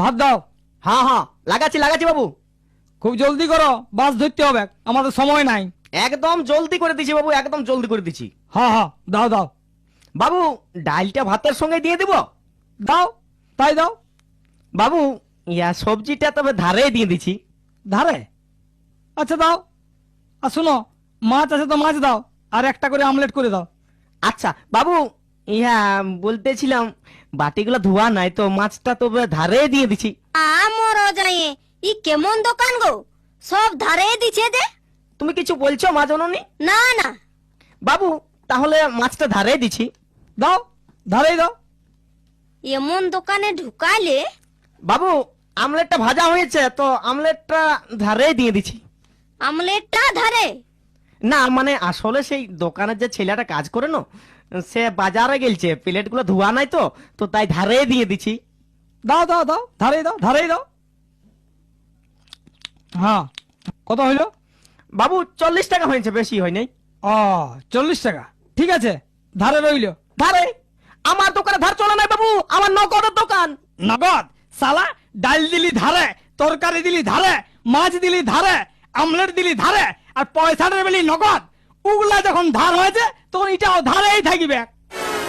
ভাত দাও। হ্যাঁ হ্যাঁ, লাগাচ্ছি লাগাচ্ছি বাবু। খুব জলদি করো, বাস ধরতে হবে, আমাদের সময় নাই। একদম জলদি করে দিচ্ছি বাবু, একদম জলদি করে দিচ্ছি। হ্যাঁ হ্যাঁ, দাও দাও বাবু, ডালটা ভাতের সঙ্গে দিয়ে দিব? দাও, তাই দাও। বাবু, সবজিটা তবে ধারে দিয়ে দিচ্ছি। ধারে? আচ্ছা দাও। আর শোনো, মাছ আছে তো মাছ দাও, আর একটা করে আমলেট করে দাও। আচ্ছা বাবু, বলতেছিলাম বাটিগুলো ধোয়া নাই তো, মাছটা তবে ধারে দিয়ে দিচ্ছি। আমার যাইয়ে ই কেমন দোকান গো, সব ধারে দিছে যে। তুমি কিছু বলছো মা জননী? না না, বাবু, তাহলে মাছটা ধারে দিচ্ছি। দাও, ধারেই দাও। এমন দোকানে ঢুকাইলে। বাবু, আমলেটটা ভাজা হয়েছে তো, আমলেটটা ধারে দিয়ে দিচ্ছি। আমলেটটা ধারে? না মানে আসলে সেই দোকানের যে ছেলেটা কাজ করে না, সে বাজারে গেলছে, প্লেটগুলো ধোয়া নাই তো, তো তাই ধারে দিয়ে দিচ্ছি। দাও দাও দাও, ধারেই দাও, ধারেই দাও। হ্যাঁ, কত হইল? বাবু, 40 টাকা হয়েছে, বেশি হয় নাই। ও, 40 টাকা, ঠিক আছে, ধারে রইল। ধারে? আমার দোকানে ধার চলে নাই বাবু, আমার নগদের দোকান। নগদ? সালা, ডাল দিলি ধারে, তরকারি দিলি ধারে, মাছ দিলি ধারে, আমলেট দিলি ধারে, আর পয়সাটা বেলি নগদ। ওগুলা যখন ধার হয়েছে তখন এটাও ধারেই থাকবে।